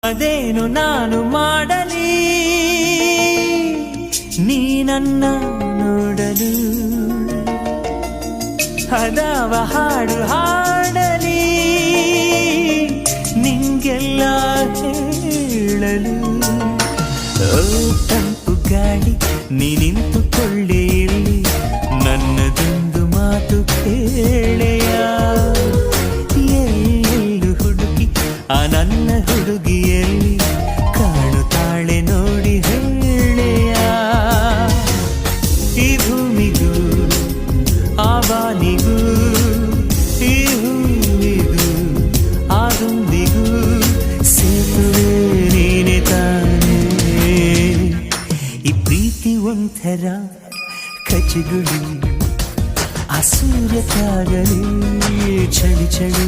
ಅದೇನು ನಾನು ಮಾಡಲಿ ನೀ ನನ್ನ ನೋಡಲು ಹದವ ಹಾಡು ಹಾಡಲಿ ನಿಂಗೆಲ್ಲ ಹೇಳಲು ತಂಪು ಗಾಳಿ ನೀ ನಿಂತುಕೊಳ್ಳೆ ಇಲ್ಲಿ ನನ್ನದೊಂದು ಮಾತು ಕೇಳೆಯ ಎಲ್ಲೆಲ್ಲೂ ಹುಡುಗಿ ಆ ನನ್ನ ಹುಡುಗಿಯಲ್ಲಿ ಕಾಣುತ್ತಾಳೆ ನೋಡಿ ಹೇಳೆಯ ಈ ಭೂಮಿಗೂ ಆ ಬಾನಿಗೂ ಈ ಹೂವಿಗೂ ಆ ದುಂಬಿಗೂ ಸೇತುವೆ ನೀನೆ ತಾನೇ ಈ ಪ್ರೀತಿ ಒಂಥರ ಕಚಗುಳಿ ಆ ಸೂರ್ಯ ತಾಗಲಿ ಚಳಿ ಚಳಿ